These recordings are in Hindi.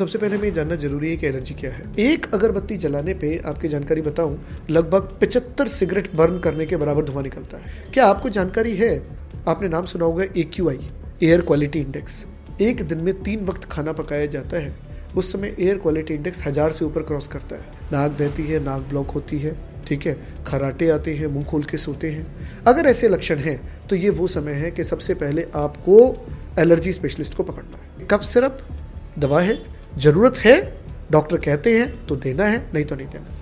सबसे पहले हमें जानना जरूरी है कि एलर्जी क्या है। एक अगरबत्ती जलाने पे आपकी जानकारी बताऊं, लगभग 75 सिगरेट बर्न करने के बराबर धुआं निकलता है। क्या आपको जानकारी है, आपने नाम सुना होगा AQI, एयर क्वालिटी इंडेक्स। एक दिन में 3 वक्त खाना पकाया जाता है, उस समय एयर क्वालिटी इंडेक्स 1000 से ऊपर क्रॉस करता है। नाक बहती है, नाक ब्लॉक होती है, ठीक है, खराटे आते हैं, मुंह खोल के सोते हैं। अगर ऐसे लक्षण हैं तो ये वो समय है कि सबसे पहले आपको एलर्जी स्पेशलिस्ट को पकड़ना है। कफ सिरप दवा है, ज़रूरत है, डॉक्टर कहते हैं तो देना है, नहीं तो नहीं देना।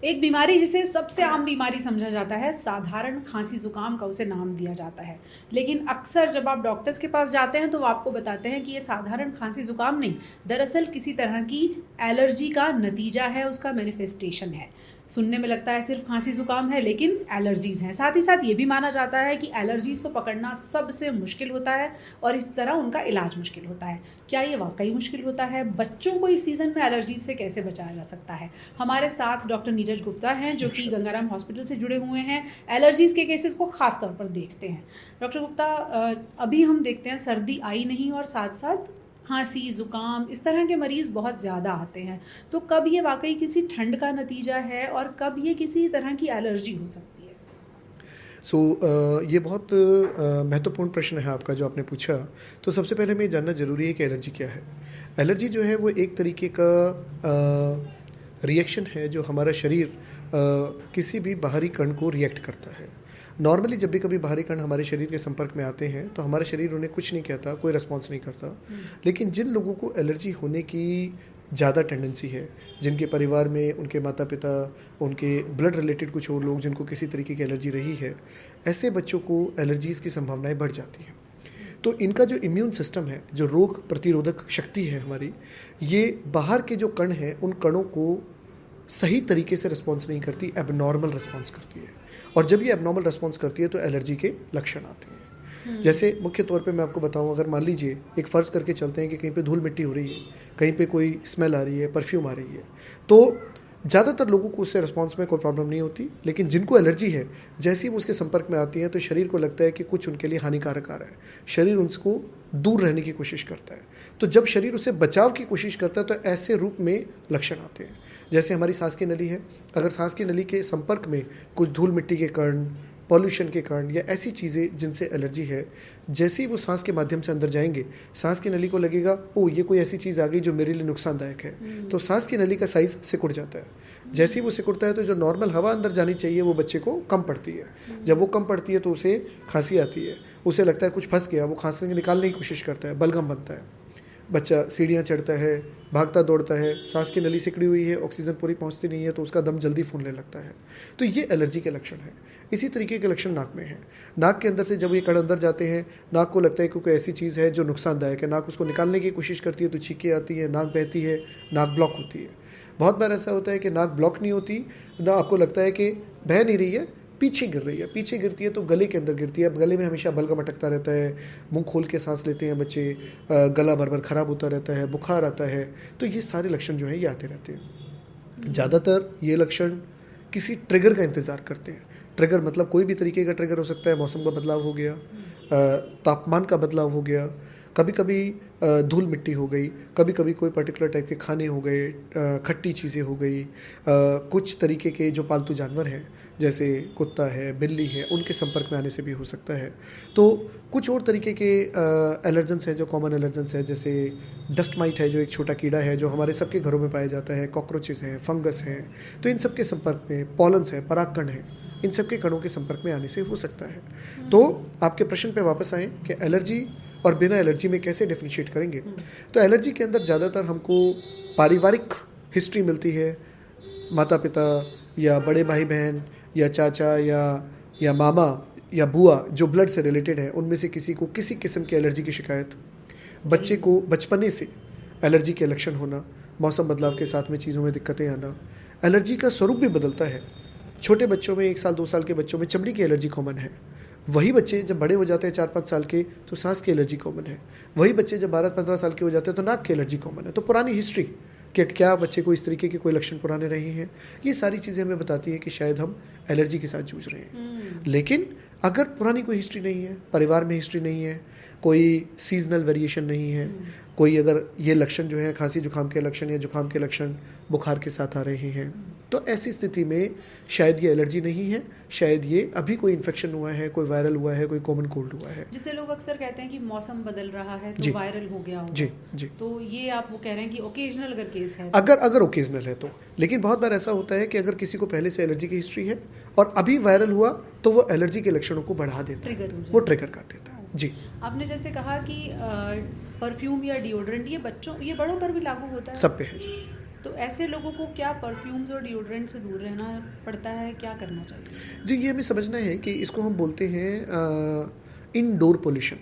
एक बीमारी जिसे सबसे आम बीमारी समझा जाता है, साधारण खांसी जुकाम का उसे नाम दिया जाता है। लेकिन अक्सर जब आप डॉक्टर्स के पास जाते हैं तो वो आपको बताते हैं कि ये साधारण खांसी जुकाम नहीं, दरअसल किसी तरह की एलर्जी का नतीजा है, उसका मैनिफेस्टेशन है। सुनने में लगता है सिर्फ खांसी जुकाम है, लेकिन एलर्जीज़ हैं। साथ ही साथ ये भी माना जाता है कि एलर्जीज़ को पकड़ना सबसे मुश्किल होता है और इस तरह उनका इलाज मुश्किल होता है। क्या ये वाकई मुश्किल होता है? बच्चों को इस सीज़न में एलर्जीज से कैसे बचाया जा सकता है? हमारे साथ डॉक्टर नीरज गुप्ता हैं, जो कि गंगाराम हॉस्पिटल से जुड़े हुए हैं, एलर्जीज़ के केसेस को ख़ास तौर पर देखते हैं। डॉक्टर गुप्ता, अभी हम देखते हैं सर्दी आई नहीं और साथ साथ खांसी जुकाम इस तरह के मरीज़ बहुत ज़्यादा आते हैं। तो कब ये वाकई किसी ठंड का नतीजा है और कब ये किसी तरह की एलर्जी हो सकती है? ये बहुत महत्वपूर्ण प्रश्न है आपका जो आपने पूछा। तो सबसे पहले हमें जानना ज़रूरी है कि एलर्जी क्या है। एलर्जी जो है वो एक तरीके का रिएक्शन है जो हमारा शरीर किसी भी बाहरी कण को रिएक्ट करता है। नॉर्मली जब भी कभी बाहरी कण हमारे शरीर के संपर्क में आते हैं तो हमारा शरीर उन्हें कुछ नहीं कहता, कोई रिस्पॉन्स नहीं करता। लेकिन जिन लोगों को एलर्जी होने की ज़्यादा टेंडेंसी है, जिनके परिवार में उनके माता पिता, उनके ब्लड रिलेटेड कुछ और लोग जिनको किसी तरीके की एलर्जी रही है, ऐसे बच्चों को एलर्जीज़ की संभावनाएं बढ़ जाती हैं। तो इनका जो इम्यून सिस्टम है, जो रोग प्रतिरोधक शक्ति है हमारी, ये बाहर के जो कण हैं उन कणों को सही तरीके से रिस्पॉन्स नहीं करती, एबनॉर्मल रिस्पॉन्स करती है। और जब ये एबनॉर्मल रिस्पॉन्स करती है तो एलर्जी के लक्षण आते हैं। जैसे मुख्य तौर पे मैं आपको बताऊं, अगर मान लीजिए एक फ़र्ज़ करके चलते हैं कि कहीं पे धूल मिट्टी हो रही है, कहीं पे कोई स्मेल आ रही है, परफ्यूम आ रही है, तो ज़्यादातर लोगों को उससे रिस्पॉन्स में कोई प्रॉब्लम नहीं होती। लेकिन जिनको एलर्जी है, जैसे ही वो उसके संपर्क में आती हैं तो शरीर को लगता है कि कुछ उनके लिए हानिकारक आ रहा है, शरीर उनको दूर रहने की कोशिश करता है। तो जब शरीर उससे बचाव की कोशिश करता है तो ऐसे रूप में लक्षण आते हैं। जैसे हमारी सांस की नली है, अगर सांस की नली के संपर्क में कुछ धूल मिट्टी के कण, पॉल्यूशन के कारण या ऐसी चीज़ें जिनसे एलर्जी है, जैसे ही वो सांस के माध्यम से अंदर जाएंगे, सांस की नली को लगेगा ओ ये कोई ऐसी चीज़ आ गई जो मेरे लिए नुकसानदायक है, तो सांस की नली का साइज़ सिकुड़ जाता है। जैसे ही वो सिकुड़ता है तो जो नॉर्मल हवा अंदर जानी चाहिए वो बच्चे को कम पड़ती है। जब वो कम पड़ती है तो उसे खांसी आती है, उसे लगता है कुछ फंस गया, वो खांसने निकालने की कोशिश करता है, बलगम बनता है, बच्चा सीढ़ियाँ चढ़ता है, भागता दौड़ता है, सांस की नली सिकड़ी हुई है, ऑक्सीजन पूरी पहुंचती नहीं है तो उसका दम जल्दी फूलने लगता है। तो ये एलर्जी के लक्षण हैं। इसी तरीके के लक्षण नाक में हैं। नाक के अंदर से जब ये कण अंदर जाते हैं, नाक को लगता है कि कोई ऐसी चीज़ है जो नुकसानदायक है, नाक उसको निकालने की कोशिश करती है तो छींकें आती है, नाक बहती है, नाक ब्लॉक होती है। बहुत बार ऐसा होता है कि नाक ब्लॉक नहीं होती, ना आपको लगता है कि बह नहीं रही है, पीछे गिर रही है। पीछे गिरती है तो गले के अंदर गिरती है, गले में हमेशा बलगम अटकता रहता है, मुंह खोल के सांस लेते हैं बच्चे, गला भर भर ख़राब होता रहता है, बुखार आता है। तो ये सारे लक्षण जो हैं ये आते रहते हैं। ज़्यादातर ये लक्षण किसी ट्रिगर का इंतज़ार करते हैं। ट्रिगर मतलब कोई भी तरीके का ट्रिगर हो सकता है, मौसम का बदलाव हो गया, तापमान का बदलाव हो गया, कभी कभी धूल मिट्टी हो गई, कभी कभी कोई पर्टिकुलर टाइप के खाने हो गए, खट्टी चीज़ें हो गई, कुछ तरीके के जो पालतू जानवर हैं जैसे कुत्ता है, बिल्ली है, उनके संपर्क में आने से भी हो सकता है। तो कुछ और तरीके के एलर्जेंस हैं जो कॉमन एलर्जेंस है, जैसे डस्ट माइट है जो एक छोटा कीड़ा है जो हमारे सबके घरों में पाया जाता है, कॉकरोचेस हैं, फंगस हैं। तो इन सब के संपर्क में पॉलन्स है, परागकण है, इन सब के कणों के संपर्क में आने से हो सकता है। तो आपके प्रश्न पे वापस आएँ कि एलर्जी और बिना एलर्जी में कैसे डिफरेंशिएट करेंगे। तो एलर्जी के अंदर ज़्यादातर हमको पारिवारिक हिस्ट्री मिलती है, माता पिता या बड़े भाई बहन या चाचा या मामा या बुआ जो ब्लड से रिलेटेड है, उनमें से किसी को किसी किस्म की एलर्जी की शिकायत, बच्चे को बचपने से एलर्जी के लक्षण होना, मौसम बदलाव के साथ में चीज़ों में दिक्कतें आना। एलर्जी का स्वरूप भी बदलता है। छोटे बच्चों में 1 साल 2 साल के बच्चों में चमड़ी की एलर्जी कॉमन है। वही बच्चे जब बड़े हो जाते हैं 4-5 साल के तो सांस की एलर्जी कॉमन है। वही बच्चे जब 12-15 साल के हो जाते हैं तो नाक की एलर्जी कॉमन है। तो पुरानी हिस्ट्री कि क्या बच्चे को इस तरीके के कोई लक्षण पुराने रहे हैं। ये सारी चीज़ें हमें बताती हैं कि शायद हम एलर्जी के साथ जूझ रहे हैं। लेकिन अगर पुरानी कोई हिस्ट्री नहीं है, परिवार में हिस्ट्री नहीं है, कोई सीजनल वेरिएशन नहीं है, कोई अगर ये लक्षण जो है खांसी जुकाम के लक्षण या जुकाम के लक्षण बुखार के साथ आ रहे हैं, तो ऐसी स्थिति में शायद ये एलर्जी नहीं है, शायद ये अभी कोई इन्फेक्शन हुआ है, कोई वायरल हुआ है, कोई कॉमन कोल्ड हुआ है। जिसे लोग अक्सर कहते हैं कि मौसम बदल रहा है जी। तो वायरल हो गया होगा। जी जी। तो ये आप वो कह रहे हैं कि ओकेजनल अगर केस है अगर ओकेजनल है तो। लेकिन बहुत बार ऐसा होता है कि अगर किसी को पहले से एलर्जी की हिस्ट्री है और अभी वायरल हुआ तो वो एलर्जी के लक्षणों को बढ़ा देता है, वो ट्रिगर कर देता है। जी। आपने जैसे कहा कि परफ्यूम या डिओड्रेंट ये बड़ों पर भी लागू होता है? सब पे है जी। तो ऐसे लोगों को क्या परफ्यूम्स और डिओड्रेंट से दूर रहना पड़ता है, क्या करना चाहिए? जी, ये हमें समझना है कि इसको हम बोलते हैं इनडोर पोल्यूशन।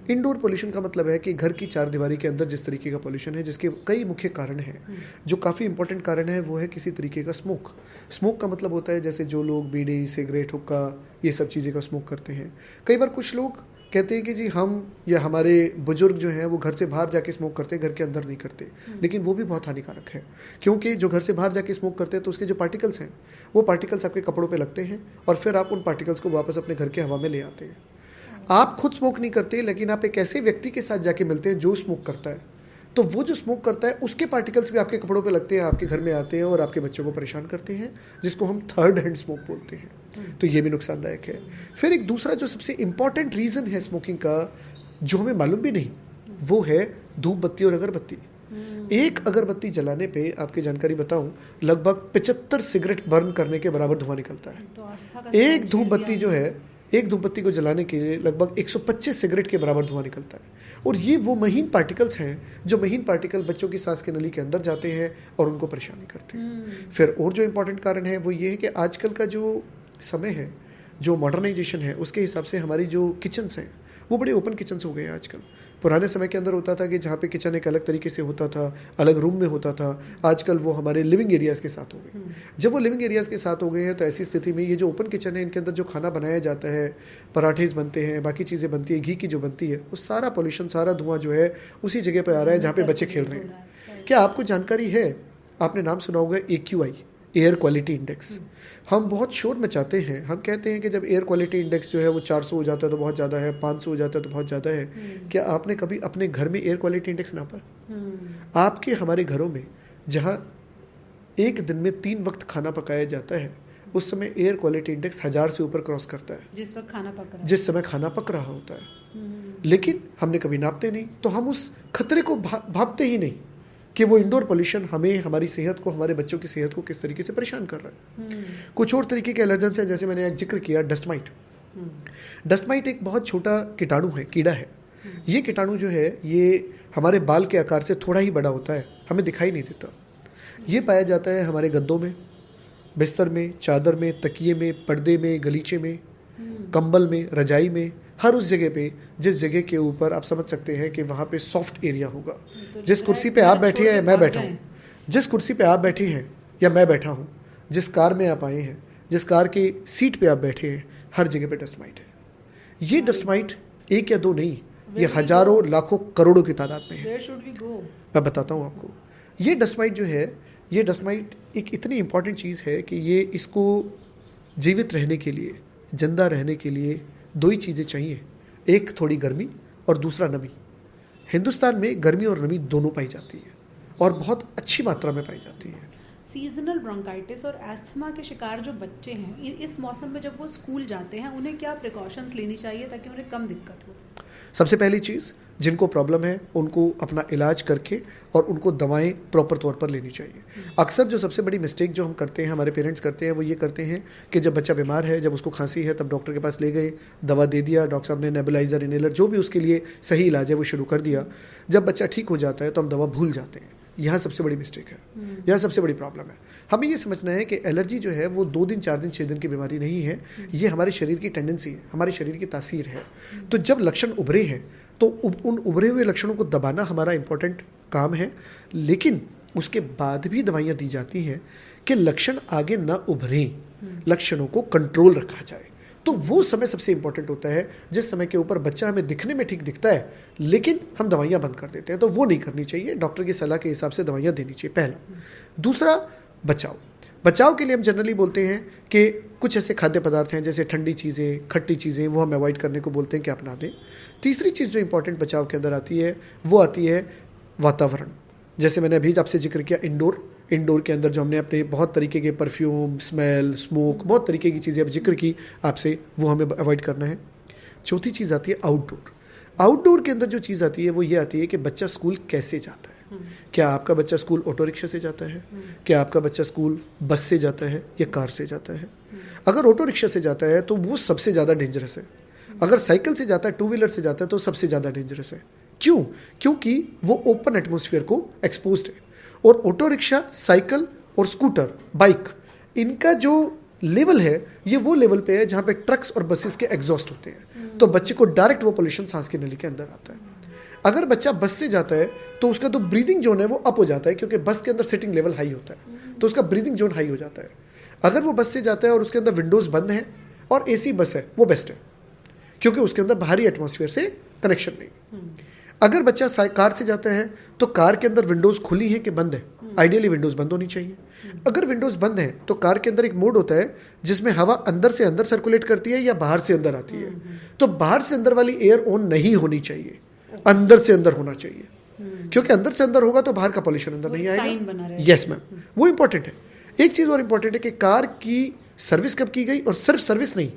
इनडोर पोल्यूशन का मतलब है कि घर की चार दीवारी के अंदर जिस तरीके का पोल्यूशन है, जिसके कई मुख्य कारण हैं। जो काफ़ी इंपॉर्टेंट कारण है वो है किसी तरीके का स्मोक। स्मोक का मतलब होता है जैसे जो लोग बीड़ी, सिगरेट, हुक्का, ये सब चीज़ें का स्मोक करते हैं। कई बार कुछ लोग कहते हैं कि जी हम या हमारे बुजुर्ग जो हैं वो घर से बाहर जाके स्मोक करते हैं, घर के अंदर नहीं करते। लेकिन वो भी बहुत हानिकारक है, क्योंकि जो घर से बाहर जाके स्मोक करते हैं तो उसके जो पार्टिकल्स हैं वो पार्टिकल्स आपके कपड़ों पे लगते हैं और फिर आप उन पार्टिकल्स को वापस अपने घर के हवा में ले आते हैं। आप खुद स्मोक नहीं करते, लेकिन आप एक ऐसे व्यक्ति के साथ जाके मिलते हैं जो स्मोक करता है, तो वो जो स्मोक करता है उसके पार्टिकल्स भी आपके कपड़ों पे लगते हैं, आपके घर में आते हैं और आपके बच्चों को परेशान करते हैं, जिसको हम थर्ड हैंड स्मोक बोलते हैं। तो ये भी नुकसानदायक है। फिर एक दूसरा जो सबसे इम्पॉर्टेंट रीज़न है स्मोकिंग का, जो हमें मालूम भी नहीं, वो है धूप बत्ती और अगरबत्ती। एक अगरबत्ती जलाने पे आपकी जानकारी बताऊं, लगभग 75 सिगरेट बर्न करने के बराबर धुआं निकलता है। तो आस्था का एक धूप बत्ती जो है, एक धूप बत्ती को जलाने के लिए लगभग 125 सिगरेट के बराबर धुआं निकलता है। और ये वो महीन पार्टिकल्स हैं जो महीन पार्टिकल बच्चों की सांस की नली के अंदर जाते हैं और उनको परेशानी करते हैं। फिर और जो इम्पोर्टेंट कारण है वो ये है कि आजकल का जो समय है, जो मॉडर्नाइजेशन है, उसके हिसाब से हमारी जो किचन्स हैं वो बड़े ओपन किचन्स हो गए हैं आजकल। पुराने समय के अंदर होता था कि जहाँ पे किचन एक अलग तरीके से होता था, अलग रूम में होता था, आजकल वो हमारे लिविंग एरियाज़ के साथ हो गए। जब वो लिविंग एरियाज़ के साथ हो गए हैं तो ऐसी स्थिति में ये जो ओपन किचन है, इनके अंदर जो खाना बनाया जाता है, पराठेज बनते हैं, बाकी चीज़ें बनती है, घी की जो बनती है, वो सारा पोल्यूशन, सारा धुआं जो है उसी जगह पर आ रहा है जहाँ पे बच्चे खेल रहे हैं। क्या आपको जानकारी है, आपने नाम सुना होगा AQI, एयर क्वालिटी इंडेक्स। हम बहुत शोर मचाते हैं, हम कहते हैं कि जब एयर क्वालिटी इंडेक्स जो है वो 400 हो जाता है तो बहुत ज़्यादा है, 500 हो जाता है तो बहुत ज़्यादा है। क्या आपने कभी अपने घर में एयर क्वालिटी इंडेक्स नापा? आपके हमारे घरों में जहाँ एक दिन में 3 वक्त खाना पकाया जाता है, उस समय एयर क्वालिटी इंडेक्स 1000 से ऊपर क्रॉस करता है, जिस वक्त खाना पक रहा है, जिस समय खाना पक रहा होता है। लेकिन हमने कभी नापते नहीं, तो हम उस खतरे को भापते ही नहीं कि वो इंडोर पोल्यूशन हमें, हमारी सेहत को, हमारे बच्चों की सेहत को किस तरीके से परेशान कर रहा है। कुछ और तरीके के एलर्जेंस है, जैसे मैंने एक जिक्र किया डस्ट माइट। डस्ट माइट एक बहुत छोटा कीटाणु है, कीड़ा है। ये कीटाणु जो है ये हमारे बाल के आकार से थोड़ा ही बड़ा होता है, हमें दिखाई नहीं देता। ये पाया जाता है हमारे गद्दों में, बिस्तर में, चादर में, तकिए में, पर्दे में, गलीचे में, कंबल में, रजाई में, हर उस जगह पे जिस जगह के ऊपर आप समझ सकते हैं कि वहाँ पे सॉफ्ट एरिया होगा। जिस कुर्सी पे आप बैठे हैं या मैं बैठा हूँ, जिस कुर्सी पे आप बैठे हैं या मैं बैठा हूँ, जिस कार में आप आए हैं, जिस कार की सीट पे आप बैठे हैं, हर जगह पे डस्ट माइट है। ये डस्ट माइट एक या दो नहीं, ये हजारों, लाखों, करोड़ों की तादाद में है। मैं बताता हूँ आपको। ये डस्ट माइट जो है, ये डस्ट माइट एक इतनी इंपॉर्टेंट चीज़ है कि ये, इसको जीवित रहने के लिए, जिंदा रहने के लिए 2 ही चीज़ें चाहिए, एक थोड़ी गर्मी और दूसरा नमी। हिंदुस्तान में गर्मी और नमी दोनों पाई जाती है और बहुत अच्छी मात्रा में पाई जाती है। सीजनल ब्रोंकाइटिस और एस्थमा के शिकार जो बच्चे हैं, इस मौसम में जब वो स्कूल जाते हैं, उन्हें क्या प्रिकॉशंस लेनी चाहिए ताकि उन्हें कम दिक्कत हो? सबसे पहली चीज़, जिनको प्रॉब्लम है उनको अपना इलाज करके और उनको दवाएं प्रॉपर तौर पर लेनी चाहिए। अक्सर जो सबसे बड़ी मिस्टेक जो हम करते हैं, हमारे पेरेंट्स करते हैं, वो ये करते हैं कि जब बच्चा बीमार है, जब उसको खांसी है, तब डॉक्टर के पास ले गए, दवा दे दिया, डॉक्टर साहब ने नेबुलाइज़र, इनहेलर, जो भी उसके लिए सही इलाज है वो शुरू कर दिया। जब बच्चा ठीक हो जाता है तो हम दवा भूल जाते हैं। यहाँ सबसे बड़ी मिस्टेक है, यहाँ सबसे बड़ी प्रॉब्लम है। हमें ये समझना है कि एलर्जी जो है वो 2 दिन, 4 दिन, 6 दिन की बीमारी नहीं है, ये हमारे शरीर की टेंडेंसी है, हमारे शरीर की तासीर है। तो जब लक्षण उभरे हैं तो उन उभरे हुए लक्षणों को दबाना हमारा इंपॉर्टेंट काम है, लेकिन उसके बाद भी दवाइयाँ दी जाती हैं कि लक्षण आगे ना उभरें, लक्षणों को कंट्रोल रखा जाए। तो वो समय सबसे इंपॉर्टेंट होता है जिस समय के ऊपर बच्चा हमें दिखने में ठीक दिखता है लेकिन हम दवाइयाँ बंद कर देते हैं, तो वो नहीं करनी चाहिए। डॉक्टर की सलाह के हिसाब से दवाइयाँ देनी चाहिए, पहला। दूसरा, बचाव के लिए हम जनरली बोलते हैं कि कुछ ऐसे खाद्य पदार्थ हैं जैसे ठंडी चीज़ें, खट्टी चीज़ें, वो हम अवॉइड करने को बोलते हैं कि अपना दें। तीसरी चीज़ जो इंपॉर्टेंट बचाव के अंदर आती है वो आती है वातावरण। जैसे मैंने अभी आपसे जिक्र किया इंडोर के अंदर जो हमने अपने बहुत तरीके के परफ्यूम, स्मेल, स्मोक, बहुत तरीके की चीज़ें अब जिक्र की आपसे, वो हमें अवॉइड करना है। चौथी चीज़ आती है आउटडोर के अंदर जो चीज़ आती है वो ये आती है कि बच्चा स्कूल कैसे जाता है। क्या आपका बच्चा स्कूल ऑटो रिक्शा से जाता है, क्या आपका बच्चा स्कूल बस से जाता है या कार से जाता है। अगर ऑटो रिक्शा से जाता है तो वो सबसे ज़्यादा डेंजरस है। अगर साइकिल से जाता है, टू व्हीलर से जाता है, तो सबसे ज़्यादा डेंजरस है। क्यों? क्योंकि वो ओपन एटमॉस्फेयर को एक्सपोज्ड है। और ऑटो रिक्शा, साइकिल और स्कूटर, बाइक, इनका जो लेवल है ये वो लेवल पे है जहाँ पे ट्रक्स और बसेस के एग्जॉस्ट होते हैं, तो बच्चे को डायरेक्ट वो पोल्यूशन सांस की नली के अंदर आता है। अगर बच्चा बस से जाता है तो उसका तो ब्रीदिंग जोन है वो अप हो जाता है, क्योंकि बस के अंदर सिटिंग लेवल हाई होता है, तो उसका ब्रीदिंग जोन हाई हो जाता है। अगर वो बस से जाता है और उसके अंदर विंडोज़ बंद हैं और AC बस है, वो बेस्ट है, क्योंकि उसके अंदर बाहरी एटमॉस्फेयर से कनेक्शन नहीं। अगर बच्चा कार से जाता है तो कार के अंदर विंडोज़ खुली है कि बंद है, आइडियली विंडोज़ बंद होनी चाहिए। अगर विंडोज़ बंद है तो कार के अंदर एक मोड होता है जिसमें हवा अंदर से अंदर सर्कुलेट करती है या बाहर से अंदर आती है, तो बाहर से अंदर वाली एयर ऑन नहीं होनी चाहिए, अंदर से अंदर होना चाहिए, क्योंकि अंदर से अंदर होगा तो बाहर का पॉल्यूशन अंदर नहीं आएगा। यस मैम, वो इंपॉर्टेंट है। एक चीज़ और इंपॉर्टेंट है कि कार की सर्विस कब की गई, और सिर्फ सर्विस नहीं,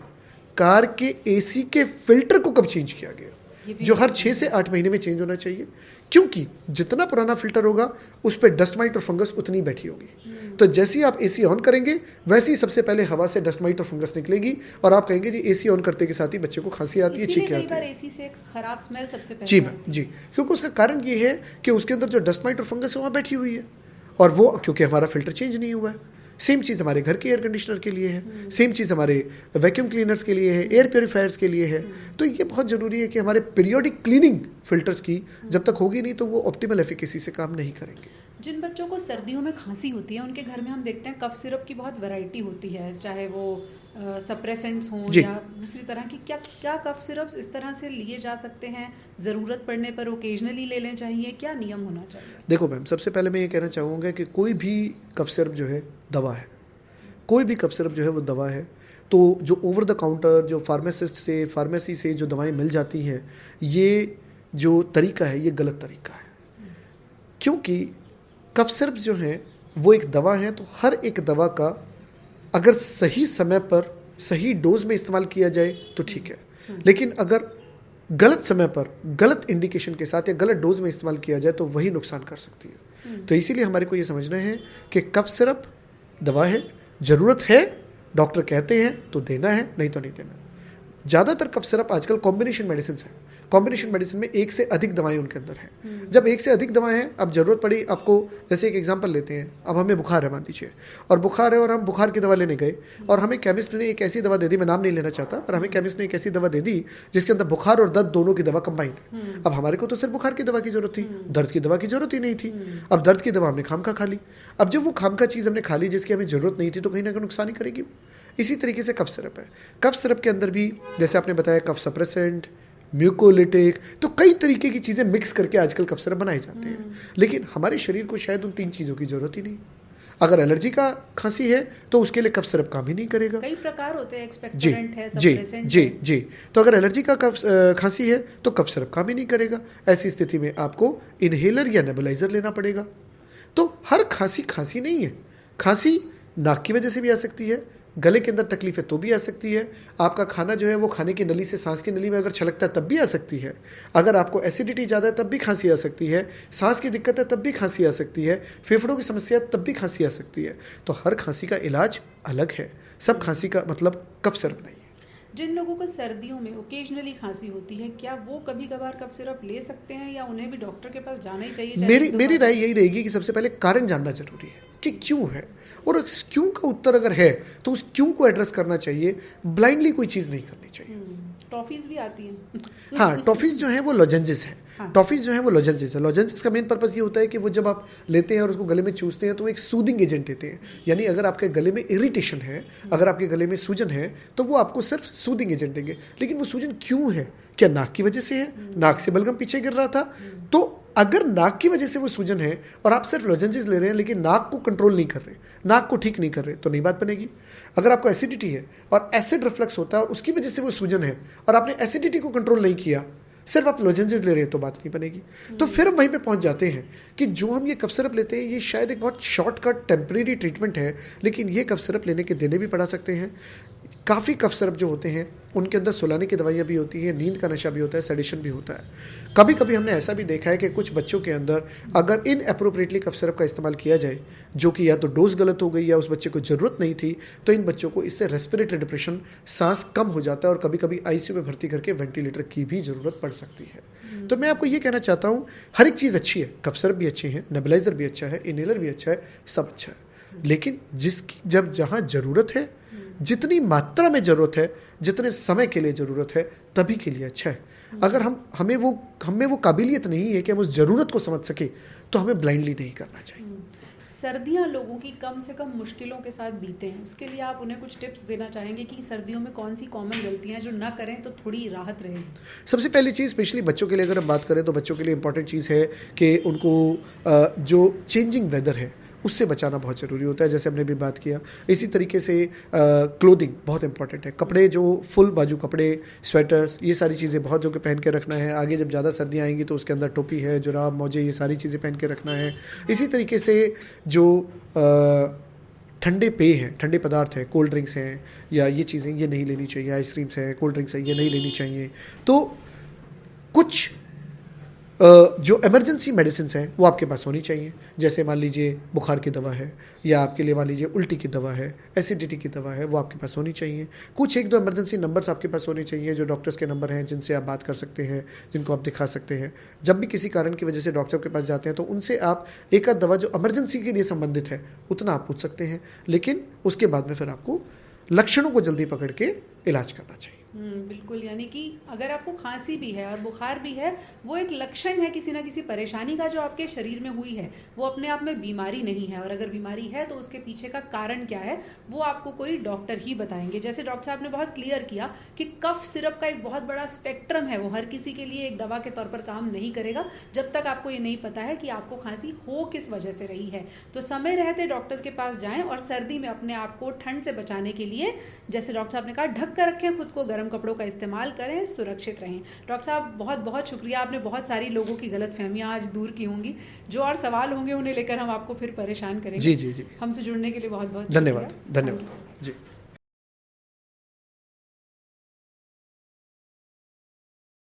कार के AC के फिल्टर को कब चेंज किया गया, जो हर 6 से 8 महीने में चेंज होना चाहिए, क्योंकि जितना पुराना फिल्टर होगा उस पर डस्ट माइट और फंगस उतनी बैठी होगी। तो जैसे ही आप AC ऑन करेंगे वैसे ही सबसे पहले हवा से डस्ट माइट और फंगस निकलेगी और आप कहेंगे जी AC ऑन करते के साथ ही बच्चे को खांसी आती है, छींके आती है। AC से खराब स्मेल सबसे पहले जी मैम, जी, क्योंकि उसका कारण ये है कि उसके अंदर जो डस्ट माइट और फंगस है वहाँ बैठी हुई है, और वो क्योंकि हमारा फिल्टर चेंज नहीं हुआ है। सेम चीज़ हमारे घर के एयर कंडीशनर के लिए है, सेम चीज़ हमारे वैक्यूम क्लीनर्स के लिए है, एयर प्योरीफायर्स के लिए है। तो ये बहुत ज़रूरी है कि हमारे पीरियोडिक क्लीनिंग फिल्टर्स की जब तक होगी नहीं तो वो ऑप्टिमल एफिकेसी से काम नहीं करेंगे। जिन बच्चों को सर्दियों में खांसी होती है उनके घर में हम देखते हैं कफ सिरप की बहुत वैरायटी होती है, चाहे वो सप्रेसेंट्स हों या दूसरी तरह की। क्या कफ सिरप्स इस तरह से लिए जा सकते हैं? ज़रूरत पड़ने पर ओकेजनली ले लेना चाहिए? क्या नियम होना चाहिए? देखो मैम, सबसे पहले मैं ये कहना चाहूँगा कि कोई भी कफ सिरप जो है दवा है, कोई भी कफ सिरप जो है वो दवा है। तो जो ओवर द काउंटर, जो फार्मासिस्ट से, फार्मेसी से जो दवाएं मिल जाती हैं, ये जो तरीका है ये गलत तरीका है, क्योंकि कफ सिरप जो हैं वो एक दवा है, तो हर एक दवा का अगर सही समय पर सही डोज में इस्तेमाल किया जाए तो ठीक है, लेकिन अगर गलत समय पर गलत इंडिकेशन के साथ या गलत डोज में इस्तेमाल किया जाए तो वही नुकसान कर सकती है। तो इसीलिए हमारे को ये समझना है कि कफ सिरप दवा है, ज़रूरत है, डॉक्टर कहते हैं तो देना है, नहीं तो नहीं देना। ज़्यादातर कफ सिरप आजकल कॉम्बिनेशन मेडिसिन हैं। कॉम्बिनेशन मेडिसिन में एक से अधिक दवाएं उनके अंदर हैं। जब एक से अधिक दवाएं हैं, अब ज़रूरत पड़ी आपको, जैसे एक एग्जांपल लेते हैं, अब हमें बुखार है मान लीजिए, और बुखार है और हम बुखार की दवा लेने गए और हमें केमिस्ट ने एक ऐसी दवा दे दी, मैं नाम नहीं लेना चाहता, पर हमें केमिस्ट ने एक ऐसी दवा दे दी जिसके अंदर बुखार और दर्द दोनों की दवा कंबाइंड है। अब हमारे को तो सिर्फ बुखार की दवा की जरूरत थी, दर्द की दवा की जरूरत ही नहीं थी। अब दर्द की दवा हमने खामखा खा ली। अब जब वो खामखा चीज़ हमने खा ली जिसकी हमें ज़रूरत नहीं थी तो कहीं ना कहीं नुकसान ही करेगी। इसी तरीके से कफ सिरप है। कफ सिरप के अंदर भी जैसे आपने बताया कफ सप्रेसेंट, म्यूकोलिटिक, तो कई तरीके की चीज़ें मिक्स करके आजकल कफ सिरप बनाए जाते हैं, लेकिन हमारे शरीर को शायद उन 3 चीज़ों की ज़रूरत ही नहीं। अगर एलर्जी का खांसी है तो उसके लिए कफ सिरप काम ही नहीं करेगा। कई प्रकार होते हैं, एक्सपेक्टोरेंट है, जी सप्रेसेंट जी है। जी, तो अगर एलर्जी का खांसी है तो कफ सिरप काम ही नहीं करेगा। ऐसी स्थिति में आपको इनहेलर या नेबुलाइजर लेना पड़ेगा। तो हर खांसी नहीं है। खांसी नाक की वजह से भी आ सकती है, गले के अंदर तकलीफ है तो भी आ सकती है, आपका खाना जो है वो खाने की नली से सांस की नली में अगर छलकता है तब भी आ सकती है, अगर आपको एसिडिटी ज़्यादा है तब भी खांसी आ सकती है, सांस की दिक्कत है तब भी खांसी आ सकती है, फेफड़ों की समस्या है तब भी खांसी आ सकती है। तो हर खांसी का इलाज अलग है, सब खांसी का मतलब कफ सिरप नहीं है। जिन लोगों को सर्दियों में ओकेजनली खांसी होती है, क्या वो कभी कभार कफ सिरप ले सकते हैं या उन्हें भी डॉक्टर के पास जाना ही चाहिए? मेरी राय यही रहेगी कि सबसे पहले कारण जानना जरूरी है। कि क्यों है, और उस क्यों का उत्तर अगर है तो उस क्यों को एड्रेस करना चाहिए, ब्लाइंडली कोई चीज़ नहीं करनी चाहिए। टॉफीज भी आती हैं। हाँ, टॉफीज जो है वो लॉजेंजेस है। हाँ। टॉफीज जो है वो लॉजेंजेस है। लॉजेंजेस का मेन पर्पस ये होता है कि वो जब आप लेते हैं और उसको गले में चूसते हैं तो वो एक सूदिंग एजेंट देते हैं। यानी अगर आपके गले में इरिटेशन है, अगर आपके गले में सूजन है, तो वो आपको सिर्फ सूदिंग एजेंट देंगे। लेकिन वो सूजन क्यों है? क्या नाक की वजह से है? नाक से बलगम पीछे गिर रहा था? तो अगर नाक की वजह से वो सूजन है और आप सिर्फ लॉजेंजेस ले रहे हैं लेकिन नाक को कंट्रोल नहीं कर रहे, नाक को ठीक नहीं कर रहे, तो नहीं बात बनेगी। अगर आपको एसिडिटी है और एसिड रिफ्लक्स होता है और उसकी वजह से वो सूजन है और आपने एसिडिटी को कंट्रोल नहीं किया, सिर्फ आप लॉजेंजेस ले रहे हैं, तो बात नहीं बनेगी। तो फिर हम वहीं पे पहुंच जाते हैं कि जो हम ये कफ सिरप लेते हैं ये शायद एक बहुत शॉर्टकट टेम्परेरी ट्रीटमेंट है, लेकिन ये कफ सिरप लेने के देने भी पड़ा सकते हैं। काफ़ी कफ सिरप जो होते हैं उनके अंदर सुलाने की दवाइयाँ भी होती हैं, नींद का नशा भी होता है, सेडेशन भी होता है। कभी कभी हमने ऐसा भी देखा है कि कुछ बच्चों के अंदर अगर इनएप्रोप्रिएटली कफ सिरप का इस्तेमाल किया जाए, जो कि या तो डोज गलत हो गई या उस बच्चे को ज़रूरत नहीं थी, तो इन बच्चों को इससे रेस्पिरेटरी डिप्रेशन, सांस कम हो जाता है और कभी कभी आईसीयू में भर्ती करके वेंटिलेटर की भी ज़रूरत पड़ सकती है। तो मैं आपको ये कहना चाहता हूँ, हर एक चीज़ अच्छी है, कफ सिरप भी अच्छे हैं, नेबुलाइजर भी अच्छा है, इनहेलर भी अच्छा है, सब अच्छा है, लेकिन जिसकी जब जहाँ ज़रूरत है, जितनी मात्रा में ज़रूरत है, जितने समय के लिए ज़रूरत है, तभी के लिए अच्छा है। अगर हमें वो काबिलियत नहीं है कि हम उस ज़रूरत को समझ सके, तो हमें ब्लाइंडली नहीं करना चाहिए। सर्दियाँ लोगों की कम से कम मुश्किलों के साथ बीते हैं, उसके लिए आप उन्हें कुछ टिप्स देना चाहेंगे कि सर्दियों में कौन सी कॉमन गलतियाँ जो ना करें तो थोड़ी राहत रहेगी? सबसे पहली चीज़, स्पेशली बच्चों के लिए अगर हम बात करें तो बच्चों के लिए इंपॉर्टेंट चीज़ है कि उनको जो चेंजिंग वेदर है उससे बचाना बहुत ज़रूरी होता है, जैसे हमने भी बात किया। इसी तरीके से क्लोथिंग बहुत इंपॉर्टेंट है, कपड़े जो फुल बाजू कपड़े, स्वेटर्स, ये सारी चीज़ें बहुत जो कि पहन के रखना है। आगे जब ज़्यादा सर्दियाँ आएंगी तो उसके अंदर टोपी है, जुराब, मोजे, ये सारी चीज़ें पहन के रखना है। इसी तरीके से जो ठंडे पेय हैं, ठंडे पदार्थ हैं, कोल्ड ड्रिंक्स हैं या ये चीज़ें, ये नहीं लेनी चाहिए। आइसक्रीम्स हैं, कोल्ड ड्रिंक्स हैं, ये नहीं लेनी चाहिए। तो कुछ जो इमरजेंसी मेडिसिन हैं वो आपके पास होनी चाहिए, जैसे मान लीजिए बुखार की दवा है, या आपके लिए मान लीजिए उल्टी की दवा है, एसिडिटी की दवा है, वो आपके पास होनी चाहिए। कुछ एक दो इमरजेंसी नंबर्स आपके पास होने चाहिए, जो डॉक्टर्स के नंबर हैं जिनसे आप बात कर सकते हैं, जिनको आप दिखा सकते हैं। जब भी किसी कारण की वजह से डॉक्टर के पास जाते हैं तो उनसे आप एक आध दवा जो इमरजेंसी के लिए संबंधित है उतना आप पूछ सकते हैं, लेकिन उसके बाद में फिर आपको लक्षणों को जल्दी पकड़ के इलाज करना चाहिए। बिल्कुल, यानी कि अगर आपको खांसी भी है और बुखार भी है, वो एक लक्षण है किसी ना किसी परेशानी का जो आपके शरीर में हुई है, वो अपने आप में बीमारी नहीं है। और अगर बीमारी है तो उसके पीछे का कारण क्या है वो आपको कोई डॉक्टर ही बताएंगे। जैसे डॉक्टर साहब ने बहुत क्लियर किया कि कफ सिरप का एक बहुत बड़ा स्पेक्ट्रम है, वो हर किसी के लिए एक दवा के तौर पर काम नहीं करेगा जब तक आपको ये नहीं पता है कि आपको खांसी हो किस वजह से रही है। तो समय रहते डॉक्टर्स के पास जाएं और सर्दी में अपने आप को ठंड से बचाने के लिए, जैसे डॉक्टर साहब ने कहा, ढक कर रखें खुद को, गर्म कपड़ों का इस्तेमाल करें, सुरक्षित रहें। डॉक्टर साहब बहुत बहुत शुक्रिया, आपने बहुत सारी लोगों की गलतफहमियां आज दूर की होंगी। जो और सवाल होंगे उन्हें लेकर हम आपको फिर परेशान करेंगे। जी। हमसे जुड़ने के लिए बहुत बहुत धन्यवाद। जी।